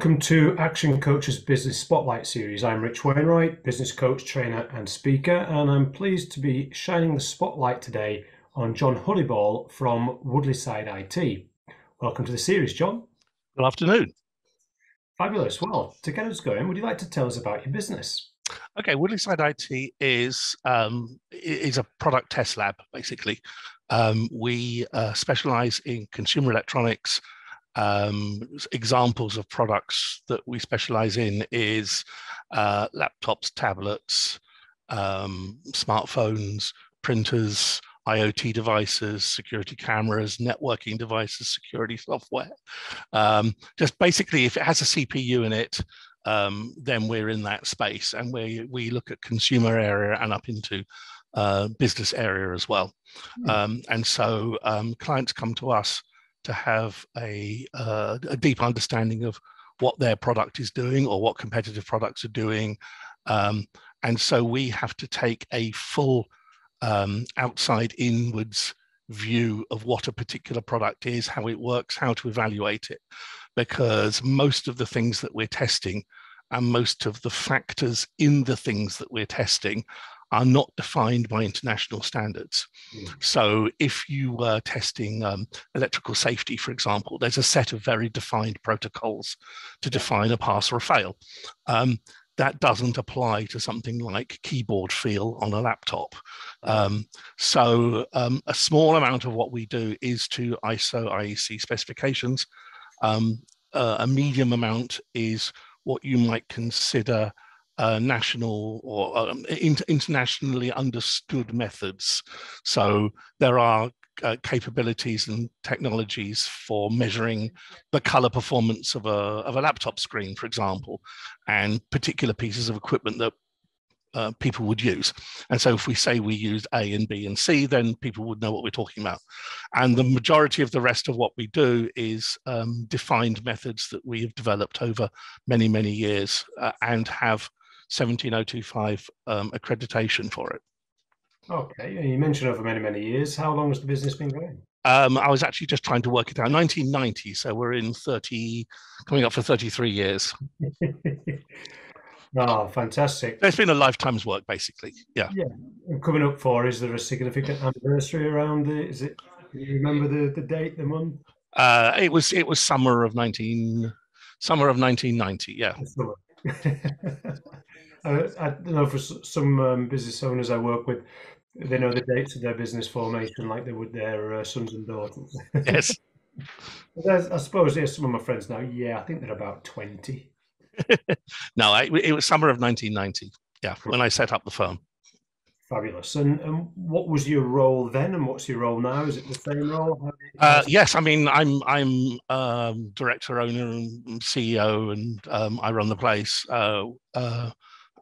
Welcome to Action Coach's Business Spotlight Series. I'm Rich Wainwright, business coach, trainer, and speaker, and I'm pleased to be shining the spotlight today on Jon Honeyball from Woodleyside IT. Welcome to the series, Jon. Good afternoon. Fabulous. Well, to get us going, would you like to tell us about your business? Okay, Woodleyside IT is a product test lab, basically. We specialize in consumer electronics. Examples of products that we specialize in is laptops, tablets, smartphones, printers, IoT devices, security cameras, networking devices, security software. Just basically, if it has a CPU in it, then we're in that space, and we look at consumer area and up into business area as well. And so clients come to us to have a deep understanding of what their product is doing or what competitive products are doing. And so we have to take a full outside inwards view of what a particular product is, how it works, how to evaluate it, because most of the things that we're testing and most of the factors in the things that we're testing are not defined by international standards. So if you were testing electrical safety, for example, there's a set of very defined protocols to define a pass or a fail. That doesn't apply to something like keyboard feel on a laptop. So a small amount of what we do is to ISO IEC specifications. A medium amount is what you might consider national or internationally understood methods. So there are capabilities and technologies for measuring the color performance of a laptop screen, for example, and particular pieces of equipment that people would use. And so if we say we use A and B and C, then people would know what we're talking about. And the majority of the rest of what we do is defined methods that we have developed over many, many years and have 17025 accreditation for it. Okay, and you mentioned over many, many years. How long has the business been going? I was actually just trying to work it out. 1990, so we're in 30, coming up for 33 years. Oh, fantastic. It's been a lifetime's work, basically. Yeah. Yeah. And coming up for, is there a significant anniversary around it? Is it, do you remember the date, the month? It was summer of 1990. Yeah. I don't know, for some business owners I work with, they know the dates of their business formation like they would their sons and daughters. Yes. I suppose, yeah, some of my friends now, yeah, I think they're about 20. No, it was summer of 1990. Yeah, when I set up the firm. Fabulous. And what was your role then, and what's your role now? Is it the same role? Yes, I mean I'm director, owner, and CEO, and I run the place.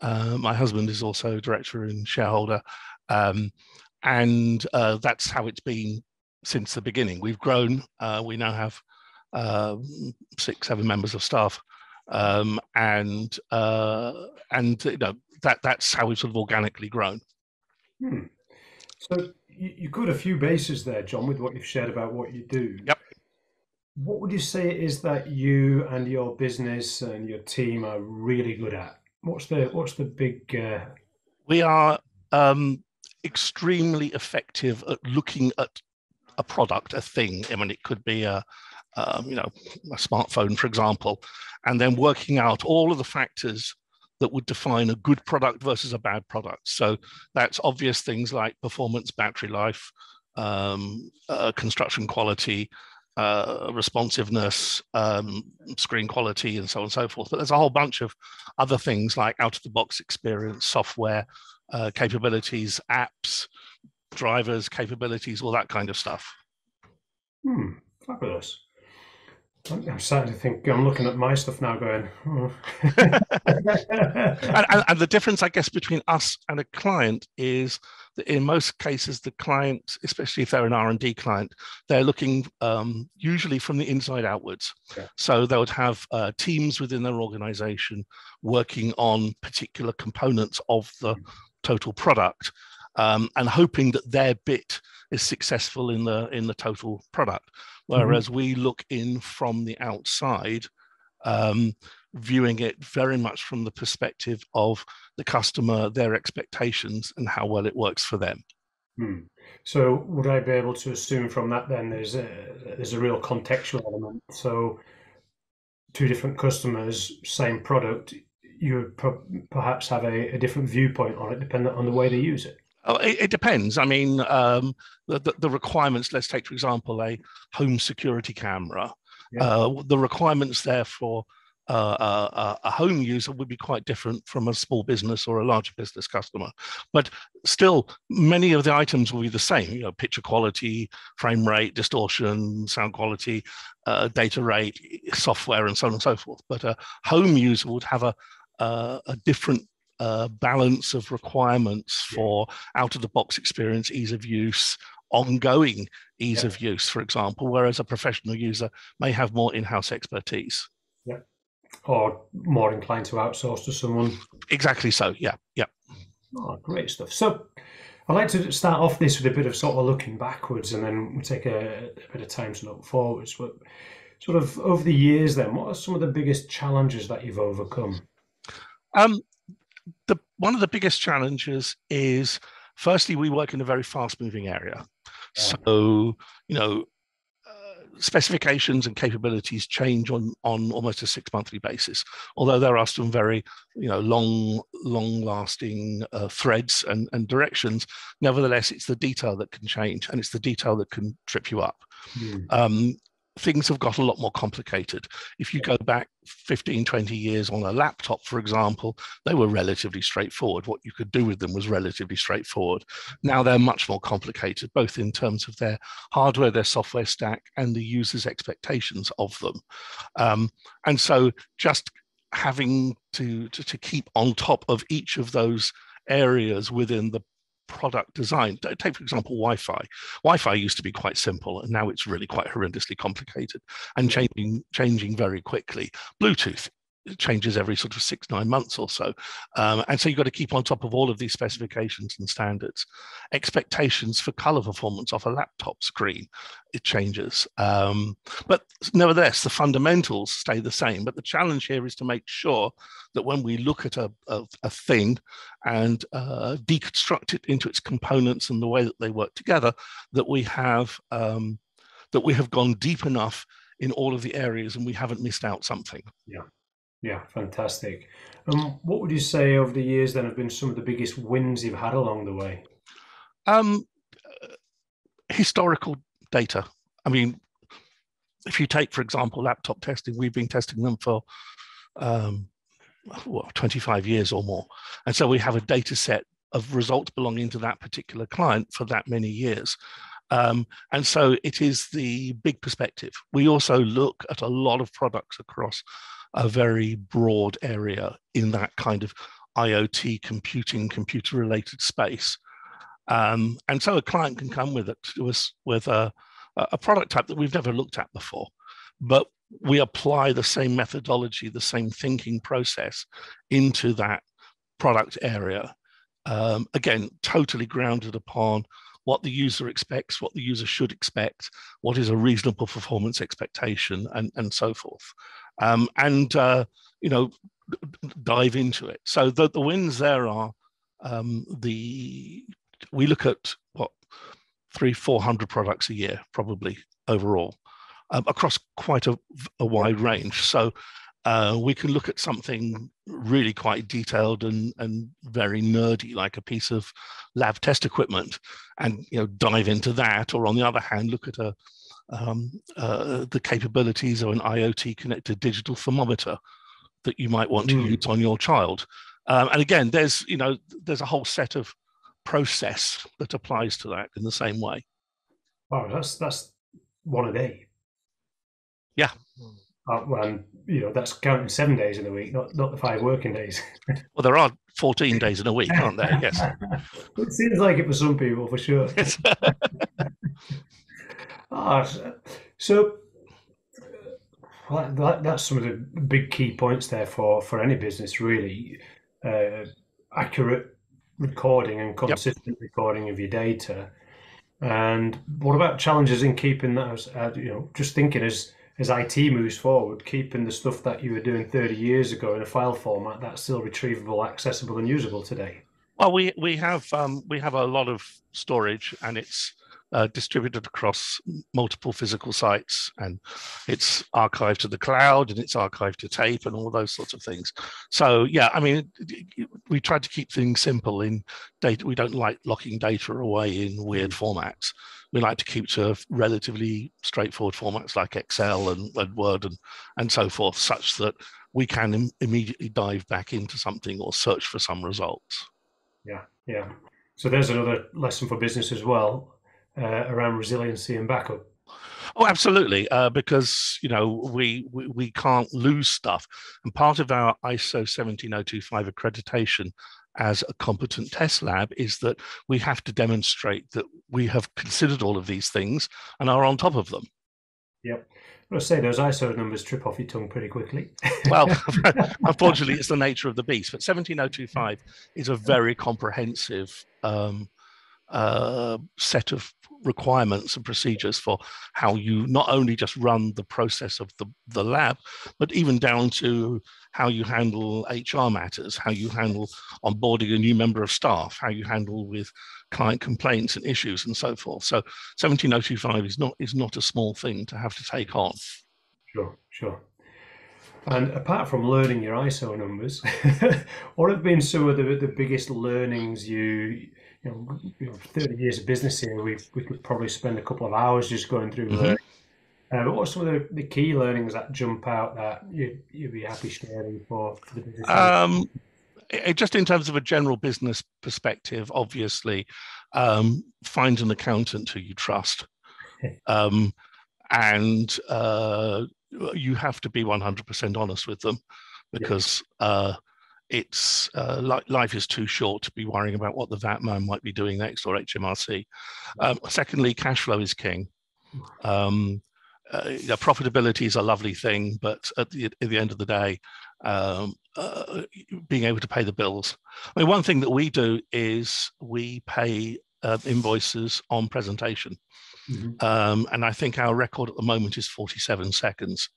My husband is also director and shareholder, and that's how it's been since the beginning. We've grown. We now have 6-7 members of staff, and you know that's how we've sort of organically grown. So you covered a few bases there, Jon, with what you've shared about what you do. Yep. What would you say it is that you and your business and your team are really good at? What's the big? We are extremely effective at looking at a product, a thing. I mean, it could be a smartphone, for example, and then working out all of the factors that would define a good product versus a bad product. So that's obvious things like performance, battery life, construction quality, responsiveness, screen quality, and so on and so forth. But there's a whole bunch of other things like out-of-the-box experience, software, capabilities, apps, drivers, capabilities, all that kind of stuff. Fabulous. I'm starting to think, I'm looking at my stuff now going, oh. and the difference, I guess, between us and a client is that in most cases, the client, especially if they're an R&D client, they're looking usually from the inside outwards. Yeah. So they would have teams within their organization working on particular components of the total product, and hoping that their bit is successful in the total product. Whereas we look in from the outside viewing it very much from the perspective of the customer, their expectations, and how well it works for them. Hmm. So would I be able to assume from that then there's a real contextual element? So two different customers, same product, you would perhaps have a different viewpoint on it depending on the way they use it. Oh, it depends. I mean, the requirements, let's take, for example, a home security camera. Yeah. The requirements there for a home user would be quite different from a small business or a larger business customer. But still, many of the items will be the same, you know, picture quality, frame rate, distortion, sound quality, data rate, software, and so on and so forth. But a home user would have a different balance of requirements for out-of-the-box experience, ease of use, ongoing ease of use, for example, whereas a professional user may have more in-house expertise. Yeah. Or more inclined to outsource to someone. Exactly so, yeah, yeah. Oh, great stuff. So I'd like to start off this with a bit of sort of looking backwards, and then we'll take a bit of time to look forwards. But sort of over the years then, what are some of the biggest challenges that you've overcome? Um, one of the biggest challenges is, firstly, we work in a very fast-moving area. Yeah. So, you know, specifications and capabilities change on almost a 6 monthly basis. Although there are some very, you know, long lasting threads and directions, nevertheless, it's the detail that can change, and it's the detail that can trip you up. Mm. Things have got a lot more complicated. If you go back 15, 20 years on a laptop, for example, they were relatively straightforward. What you could do with them was relatively straightforward. Now they're much more complicated, both in terms of their hardware, their software stack, and the user's expectations of them. And so just having to keep on top of each of those areas within the product design. Take, for example, Wi-Fi. Wi-Fi used to be quite simple, and now it's really quite horrendously complicated and changing very quickly. Bluetooth changes every sort of 6-9 months or so. And so you've got to keep on top of all of these specifications and standards. Expectations for color performance off a laptop screen, it changes. But nevertheless, the fundamentals stay the same. But the challenge here is to make sure that when we look at a thing and deconstruct it into its components and the way that they work together, that we have gone deep enough in all of the areas and we haven't missed out something. Yeah. Yeah, fantastic. What would you say over the years then have been some of the biggest wins you've had along the way? Um, historical data. I mean, if you take, for example, laptop testing, we've been testing them for 25 years or more. And so we have a data set of results belonging to that particular client for that many years. And so it is the big perspective. We also look at a lot of products across a very broad area in that kind of IoT computing, computer-related space. And so a client can come with us with a product type that we've never looked at before, but we apply the same methodology, the same thinking process into that product area. Again, totally grounded upon what the user expects, what the user should expect, what is a reasonable performance expectation, and so forth. You know, dive into it. So the wins there are we look at what 300-400 products a year probably overall across quite a wide range. So we can look at something really quite detailed and very nerdy, like a piece of lab test equipment, and dive into that. Or on the other hand, look at the capabilities of an IoT connected digital thermometer that you might want to use on your child. And again, there's a whole set of process that applies to that in the same way. Wow, that's one a day. Yeah. And that's counting 7 days in a week, not the 5 working days. Well, there are 14 days in a week, aren't there? Yes. It seems like it for some people, for sure. Yes. So that's some of the big key points there for any business, really. Accurate recording and consistent recording of your data. And what about challenges in keeping that? Just thinking as as IT moves forward, keeping the stuff that you were doing 30 years ago in a file format that's still retrievable, accessible, and usable today? Well, we have a lot of storage, and it's distributed across multiple physical sites, and it's archived to the cloud, and it's archived to tape, and all those sorts of things. So yeah, I mean, we try to keep things simple in data. We don't like locking data away in weird formats. We like to keep to relatively straightforward formats like Excel and Word and so forth, such that we can immediately dive back into something or search for some results. Yeah, yeah. So there's another lesson for business as well, around resiliency and backup. Oh, absolutely, because we can't lose stuff, and part of our ISO 17025 accreditation as a competent test lab is that we have to demonstrate that we have considered all of these things and are on top of them. Yep. I must say those ISO numbers trip off your tongue pretty quickly. Well, unfortunately, it's the nature of the beast. But 17025 is a very comprehensive set of requirements and procedures for how you not only just run the process of the lab, but even down to how you handle HR matters, how you handle onboarding a new member of staff, how you handle with client complaints and issues and so forth. So 17025 is not a small thing to have to take on. Sure, sure. And apart from learning your ISO numbers, what have been some of the biggest learnings you know, 30 years of business here, we could probably spend a couple of hours just going through Mm-hmm. learning. But what are some of the key learnings that jump out that you'd be happy sharing for the business owner? Um, just in terms of a general business perspective, obviously, find an accountant who you trust. Um, and you have to be 100% honest with them, Yeah, because life is too short to be worrying about what the VAT man might be doing next, or HMRC. Secondly, cash flow is king. Um, Profitability is a lovely thing, but at the end of the day, um, being able to pay the bills. I mean, one thing that we do is we pay invoices on presentation. mhm, And I think our record at the moment is 47 seconds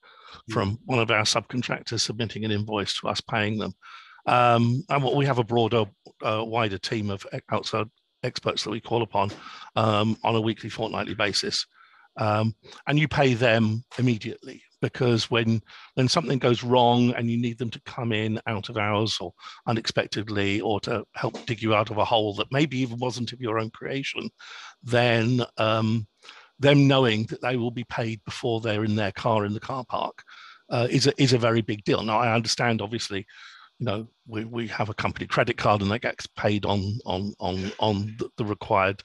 yeah, from one of our subcontractors submitting an invoice to us paying them. And what we have a broader, wider team of outside experts that we call upon on a weekly, fortnightly basis. And you pay them immediately, because when something goes wrong and you need them to come in out of hours or unexpectedly, or to help dig you out of a hole that maybe even wasn't of your own creation, then them knowing that they will be paid before they're in their car in the car park is a very big deal. Now, I understand, obviously, we have a company credit card, and that gets paid on the required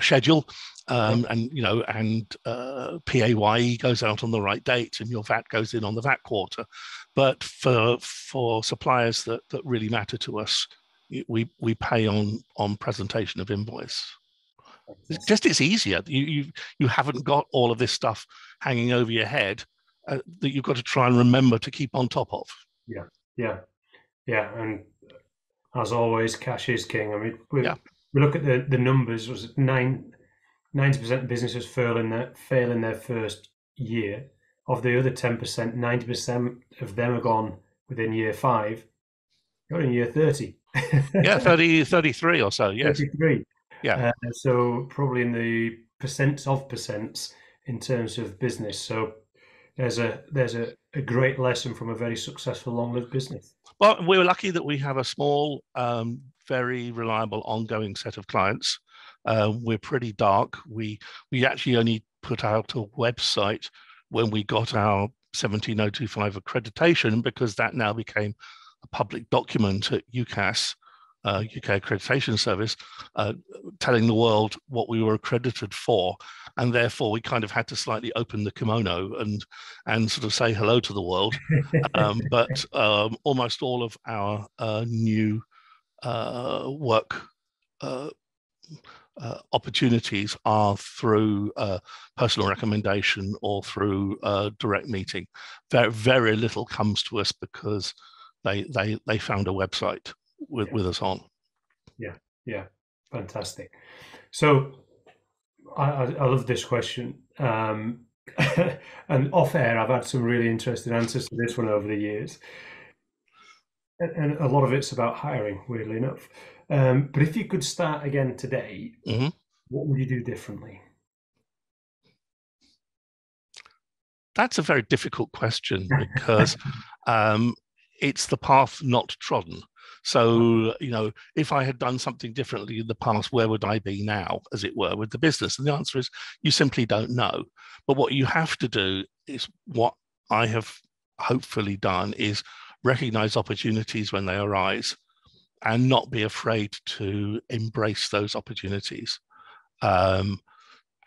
schedule, yeah, and PAYE goes out on the right date, and your VAT goes in on the VAT quarter. But for suppliers that really matter to us, we pay on presentation of invoice. It's easier. You haven't got all of this stuff hanging over your head that you've got to try and remember to keep on top of. yeah, yeah, yeah. And as always, cash is king. I mean, Yeah, we look at the numbers. Was it 90% of businesses fail in their first year? Of the other 10%, 90% of them are gone within year five. You're in year 30. yeah, 30, 33 or so. Yes, 33. yeah. So probably in the percents of percents in terms of business. So there's a great lesson from a very successful long-lived business. Well, we're lucky that we have a small, very reliable, ongoing set of clients. We're pretty dark. We actually only put out a website when we got our 17025 accreditation, because that now became a public document at UCAS, UK Accreditation Service, telling the world what we were accredited for, and therefore we kind of had to slightly open the kimono and sort of say hello to the world. But almost all of our new work opportunities are through personal recommendation or through direct meeting. Very little comes to us because they found a website Yeah, with us on. yeah, yeah. Fantastic. So I love this question, because And off air, I've had some really interesting answers to this one over the years. And a lot of it's about hiring, weirdly enough. But if you could start again today, Mhm. what would you do differently? That's a very difficult question because um, it's the path not trodden. So, if I had done something differently in the past, where would I be now, as it were, with the business? And the answer is you simply don't know. But what you have to do is what I have hopefully done is recognize opportunities when they arise and not be afraid to embrace those opportunities. Um,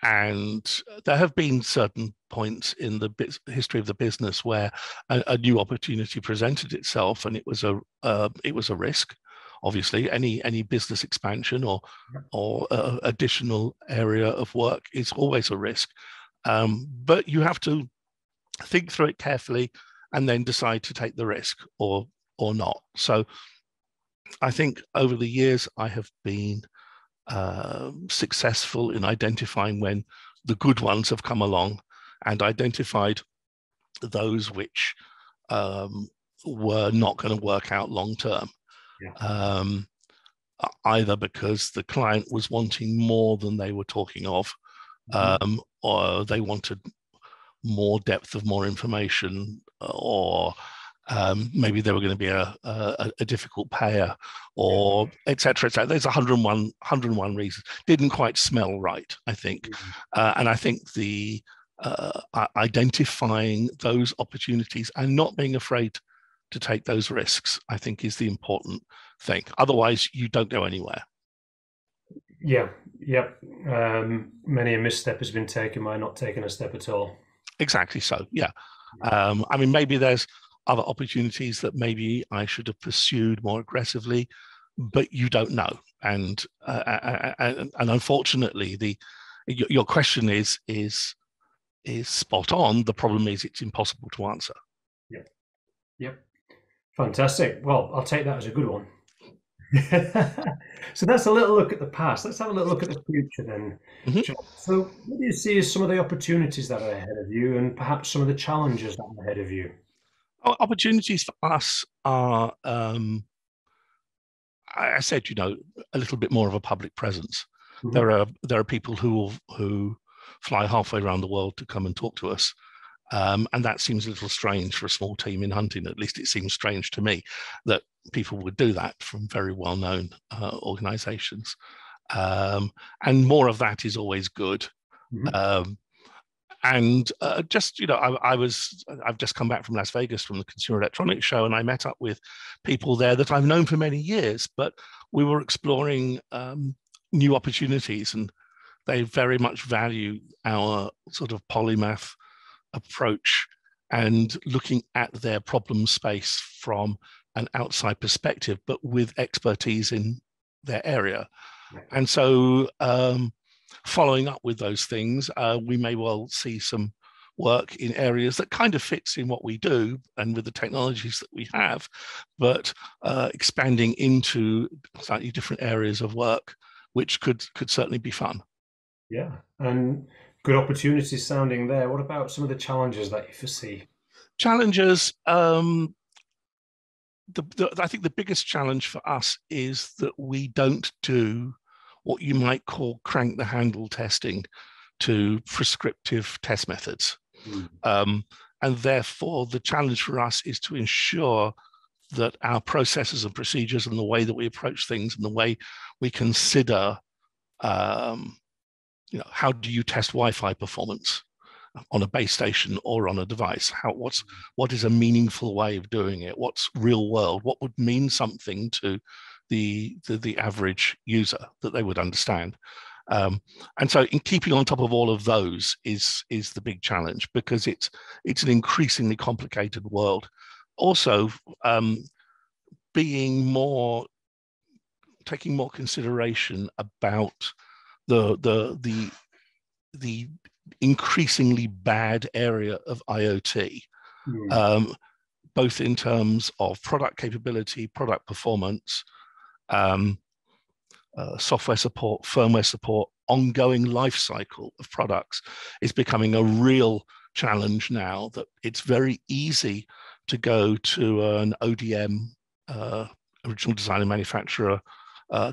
and there have been certain points in the history of the business where a new opportunity presented itself, and it was a risk. Obviously, any business expansion or additional area of work is always a risk, but you have to think through it carefully and then decide to take the risk or not. So I think over the years I have been successful in identifying when the good ones have come along and identified those which um, were not going to work out long term. Yeah. Um, Either because the client was wanting more than they were talking of, Mhm. or they wanted more depth of more information, or maybe they were going to be a difficult payer, Yeah. or et cetera, et cetera. There's 101 reasons. Didn't quite smell right, I think. Mhm. And I think the identifying those opportunities and not being afraid to take those risks, I think, is the important thing. Otherwise, you don't go anywhere. Yeah. Yep. Many a misstep has been taken by not taking a step at all. Exactly so. Yeah. Yeah. I mean, maybe there's other opportunities that maybe I should have pursued more aggressively, but you don't know. And unfortunately, the your question is spot on. The problem is it's impossible to answer. Yep. Yep. Fantastic. Well, I'll take that as a good one. So that's a little look at the past. Let's have a little look at the future then, Mhm. John. So what do you see as some of the opportunities that are ahead of you and perhaps some of the challenges that are ahead of you? Opportunities for us are, I said, a little bit more of a public presence. Mhm. There are people who fly halfway around the world to come and talk to us. And that seems a little strange for a small team in hunting. At least it seems strange to me that people would do that from very well-known organizations. Um, and more of that is always good. Mhm. Um, and just I've just come back from Las Vegas from the Consumer Electronics Show, and I met up with people there that I've known for many years, but we were exploring new opportunities, and they very much value our sort of polymath approach and looking at their problem space from an outside perspective, but with expertise in their area. Yeah. And so, following up with those things, we may well see some work in areas that kind of fits in what we do and with the technologies that we have, but expanding into slightly different areas of work, which could certainly be fun. Yeah. And good opportunities sounding there. What about some of the challenges that you foresee? Challenges. I think the biggest challenge for us is that we don't do what you might call crank the handle testing to prescriptive test methods. Mm. Um, and therefore, the challenge for us is to ensure that our processes and procedures and the way that we approach things and the way we consider, um, how do you test Wi-Fi performance on a base station or on a device? What is a meaningful way of doing it? What's real world? What would mean something to the average user that they would understand? And so, in keeping on top of all of those is the big challenge because it's an increasingly complicated world. Also, being more taking more consideration about the the increasingly bad area of IoT, Mm. um, both in terms of product capability, product performance, um, software support, firmware support, ongoing life cycle of products is becoming a real challenge now, that it's very easy to go to an ODM, original design and manufacturer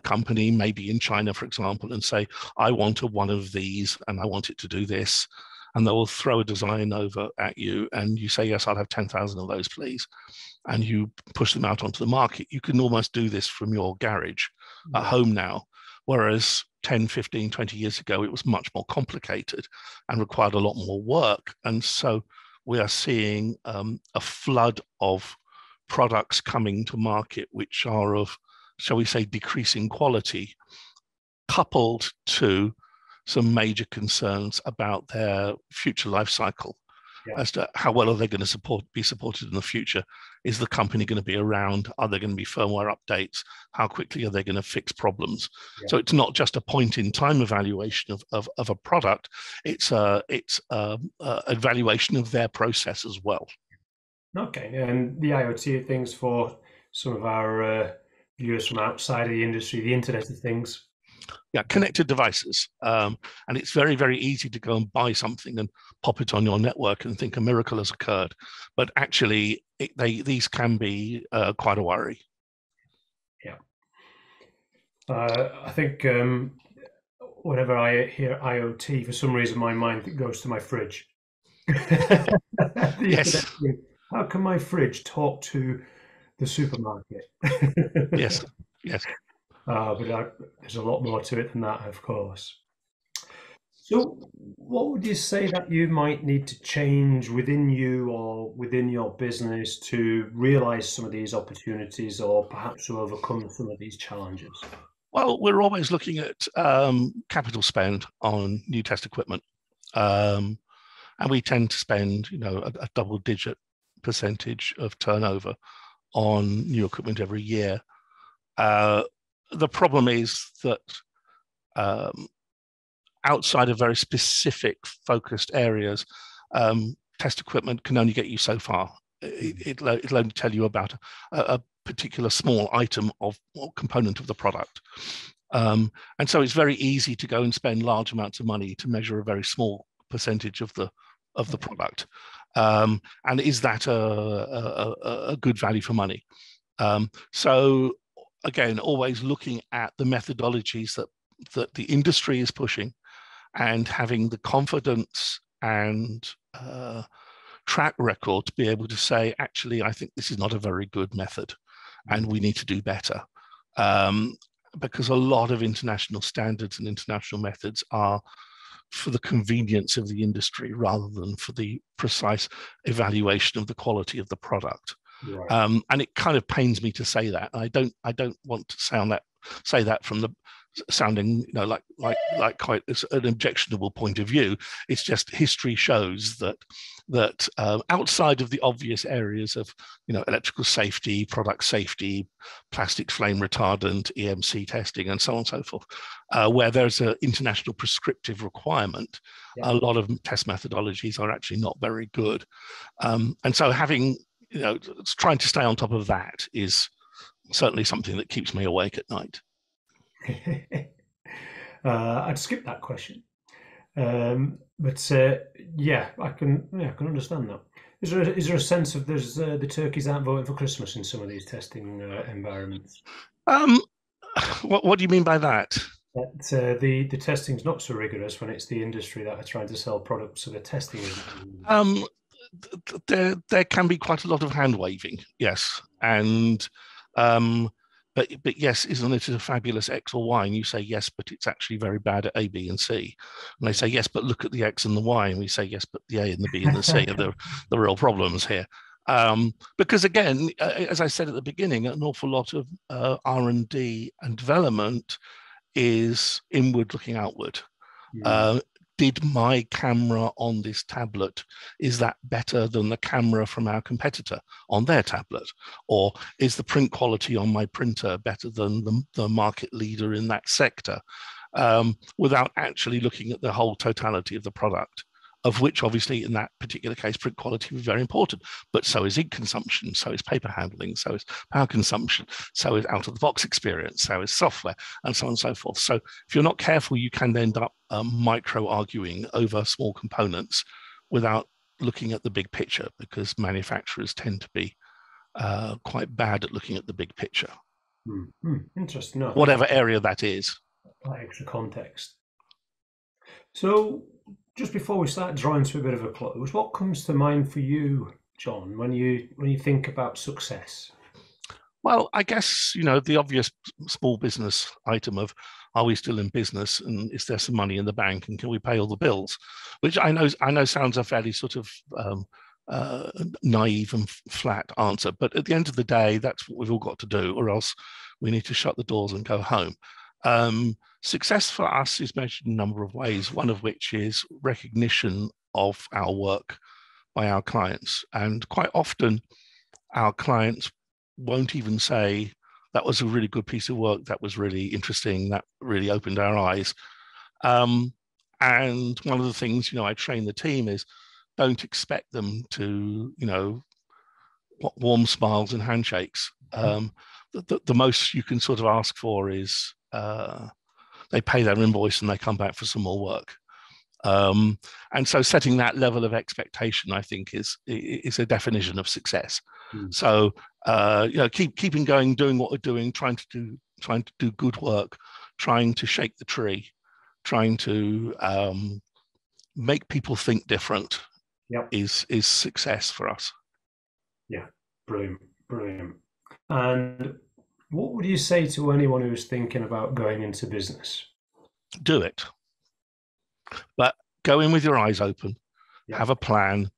company, maybe in China, for example, and say, I want one of these and I want it to do this. And they will throw a design over at you and you say, yes, I'll have 10,000 of those, please. And you push them out onto the market. You can almost do this from your garage at home now. Whereas 10, 15, 20 years ago, it was much more complicated and required a lot more work. And so we are seeing a flood of products coming to market, which are of, shall we say, decreasing quality, coupled to some major concerns about their future life cycle. As to how well are they going to be supported in the future. Is the company going to be around? Are there going to be firmware updates? How quickly are they going to fix problems? So it's not just a point in time evaluation of a product, it's a evaluation of their process as well. Okay, and the IoT things, for some of our viewers from outside of the industry, the Internet of Things. Yeah, connected devices. And it's very, very easy to go and buy something and pop it on your network and think a miracle has occurred. But actually, these can be quite a worry. Yeah. I think whenever I hear IoT, for some reason, my mind goes to my fridge. Yes. How can my fridge talk to the supermarket? Yes, yes. But there's a lot more to it than that, of course. So, what would you say that you might need to change within you or within your business to realize some of these opportunities, or perhaps to overcome some of these challenges? Well, we're always looking at capital spend on new test equipment. And we tend to spend, a double-digit percentage of turnover on new equipment every year. The problem is that outside of very specific focused areas, test equipment can only get you so far. It'll only tell you about a particular small item or component of the product. And so it's very easy to go and spend large amounts of money to measure a very small percentage of the product. And is that a good value for money? So again, always looking at the methodologies that the industry is pushing, and having the confidence and track record to be able to say, actually, I think this is not a very good method and we need to do better. Because a lot of international standards and international methods are for the convenience of the industry rather than for the precise evaluation of the quality of the product. Right. And it kind of pains me to say that. I don't want to say that from the sounding like quite an objectionable point of view. It's just history shows that outside of the obvious areas of electrical safety, product safety, plastic flame retardant, EMC testing, and so on and so forth, where there's an international prescriptive requirement, a lot of test methodologies are actually not very good. And so having trying to stay on top of that is certainly something that keeps me awake at night. I'd skip that question, but yeah, I can understand that. Is there a sense of there's the turkeys aren't voting for Christmas in some of these testing environments? What do you mean by that? That the testing's not so rigorous when it's the industry that are trying to sell products, so the testing isn't. There can be quite a lot of hand waving, yes, and but yes, isn't it a fabulous X or Y? And you say yes, but it's actually very bad at A, B, and C. And they say yes, but look at the X and the Y, and we say yes, but the A and the B and the C are the real problems here. Because again, as I said at the beginning, an awful lot of R&D and development is inward looking outward. Did my camera on this tablet, is that better than the camera from our competitor on their tablet? Or is the print quality on my printer better than the market leader in that sector? Without actually looking at the whole totality of the product. of which obviously in that particular case, print quality was very important, but so is ink consumption, so is paper handling, so is power consumption, so is out of the box experience, so is software, and so on and so forth. So if you're not careful, you can end up micro arguing over small components without looking at the big picture, because manufacturers tend to be quite bad at looking at the big picture. Interesting. No, thank you Whatever area that is. for that extra context. So, just before we start drawing to a bit of a close, what comes to mind for you, Jon, when you think about success? Well, I guess, the obvious small business item of, are we still in business, and is there some money in the bank, and can we pay all the bills? Which I know sounds a fairly sort of naive and flat answer, but at the end of the day, that's what we've all got to do, or else we need to shut the doors and go home. Success for us is measured in a number of ways, one of which is recognition of our work by our clients. And quite often, our clients won't even say, that was a really good piece of work, that was really interesting, that really opened our eyes. And one of the things, I train the team is, don't expect them to, warm smiles and handshakes. The most you can sort of ask for is they pay their invoice and they come back for some more work. And so setting that level of expectation, I think, is a definition of success. So keeping going, doing what we're doing, trying to do good work, trying to shake the tree, trying to make people think different. Yep. is success for us. Yeah, brilliant. And what would you say to anyone who's thinking about going into business? Do it, but go in with your eyes open. Yep. Have a plan.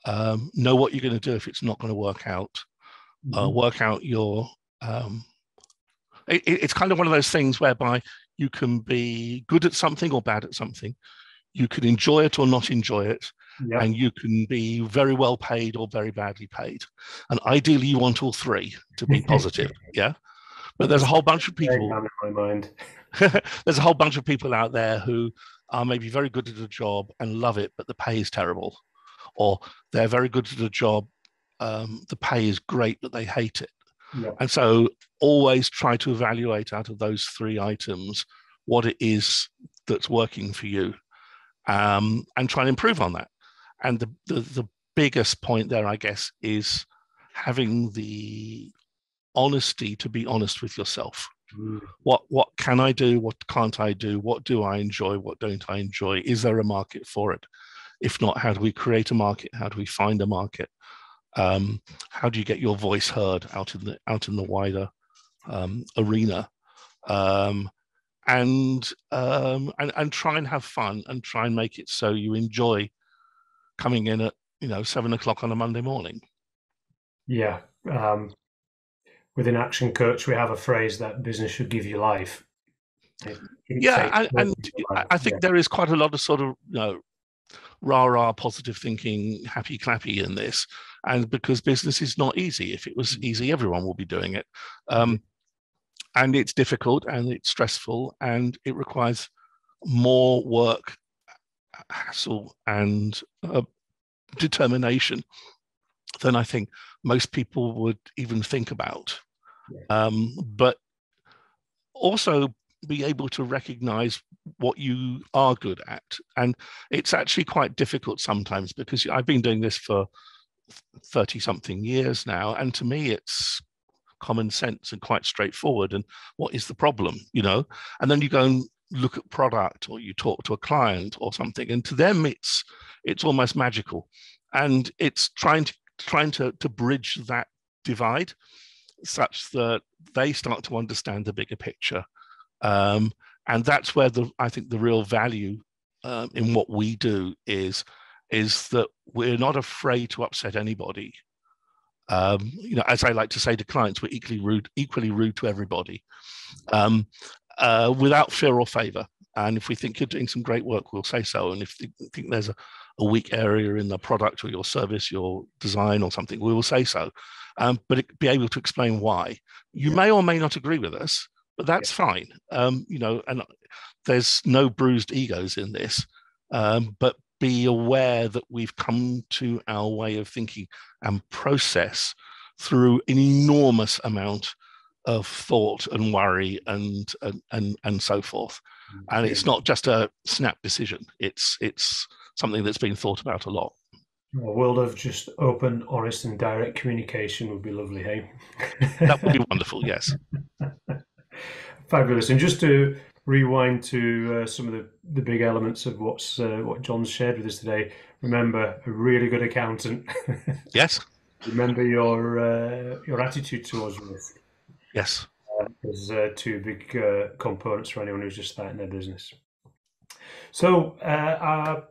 Know what you're going to do if it's not going to work out. Work out your. It's kind of one of those things whereby you can be good at something or bad at something. You can enjoy it or not enjoy it. Yep. And you can be very well paid or very badly paid. And ideally, you want all three to be positive. Yeah. But there's a whole bunch of people. In my mind. There's a whole bunch of people out there who are maybe very good at a job and love it, but the pay is terrible. Or they're very good at a job, the pay is great, but they hate it. Yep. And so always try to evaluate out of those three items what it is that's working for you, and try and improve on that. And the biggest point there, I guess, is having the honesty to be honest with yourself. What can I do? What can't I do? What do I enjoy? What don't I enjoy? Is there a market for it? If not, how do we create a market? How do we find a market? How do you get your voice heard out in the wider arena? And try and have fun, and try and make it so you enjoy coming in at 7 o'clock on a Monday morning. Yeah. Within Action Coach, we have a phrase that business should give you life. Yeah, and I think there is quite a lot of sort of rah-rah positive thinking, happy clappy in this, and because business is not easy. If it was easy, everyone would be doing it. And it's difficult, and it's stressful, and it requires more work, hassle, and determination than I think most people would even think about. But also be able to recognize what you are good at. And it's actually quite difficult sometimes, because I've been doing this for 30-something years now, and to me it's common sense and quite straightforward. And what is the problem, And then you go and look at product, or you talk to a client or something, and to them it's almost magical. And it's trying to bridge that divide such that they start to understand the bigger picture. And that's where I think the real value in what we do is that we're not afraid to upset anybody. As I like to say to clients, we're equally rude to everybody, without fear or favor. And if we think you're doing some great work, we'll say so. And if we think there's a weak area in the product or your service, your design or something, we will say so. But be able to explain why. You may or may not agree with us, but that's fine. And there's no bruised egos in this. But be aware that we've come to our way of thinking and process through an enormous amount of thought and worry and so forth. And it's not just a snap decision. It's something that's been thought about a lot. A world of just open, honest, and direct communication would be lovely, hey? That would be wonderful, yes. Fabulous. And just to rewind to some of the big elements of what John's shared with us today, remember, a really good accountant. Yes. Remember your attitude towards risk. Yes. There's two big components for anyone who's just starting their business. So I'd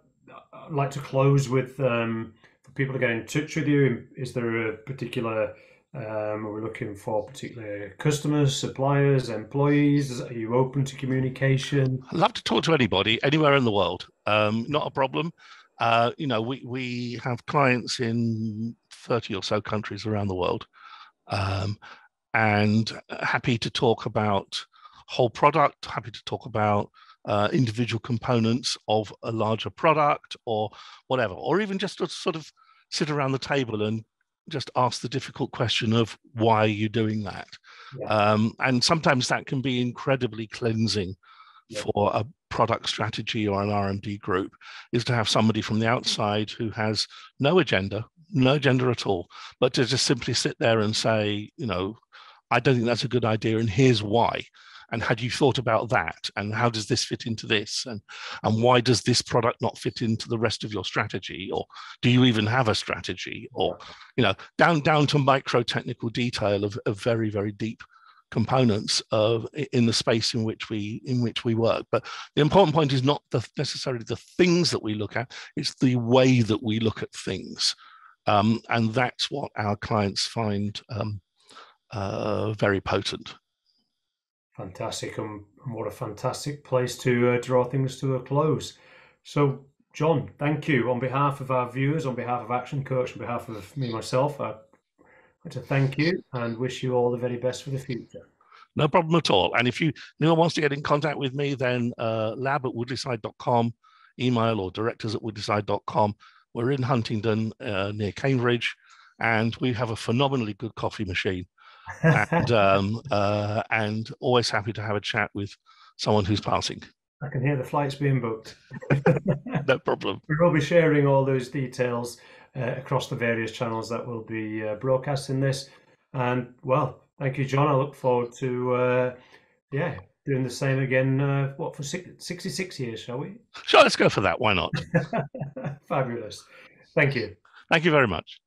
like to close with for people to get in touch with you. Is there a particular are we looking for particular customers, suppliers, employees? Are you open to communication? I'd love to talk to anybody, anywhere in the world. Not a problem. We have clients in 30 or so countries around the world, and happy to talk about whole product, happy to talk about individual components of a larger product or whatever, or even just to sort of sit around the table and just ask the difficult question of why are you doing that? Yeah. And sometimes that can be incredibly cleansing for a product strategy or an R&D group, is to have somebody from the outside who has no agenda at all, but to just simply sit there and say, I don't think that's a good idea, and here's why. And had you thought about that? And how does this fit into this? And why does this product not fit into the rest of your strategy? Or do you even have a strategy? Or, down to micro technical detail of very, very deep components in the space in which we work. But the important point is not necessarily the things that we look at, it's the way that we look at things. And that's what our clients find very potent. Fantastic, and what a fantastic place to draw things to a close. So, John, thank you. On behalf of our viewers, on behalf of Action Coach, on behalf of me, myself, I'd like to thank you and wish you all the very best for the future. No problem at all. And if anyone wants to get in contact with me, then lab@woodleyside.com, email, or directors@woodleyside.com. We're in Huntingdon, near Cambridge, and we have a phenomenally good coffee machine. And always happy to have a chat with someone who's passing. I can hear the flights being booked. No problem. We will be sharing all those details across the various channels that will be broadcasting this. And well, thank you, John. I look forward to doing the same again. For 66 years, shall we? Sure, let's go for that. Why not? Fabulous. Thank you. Thank you very much.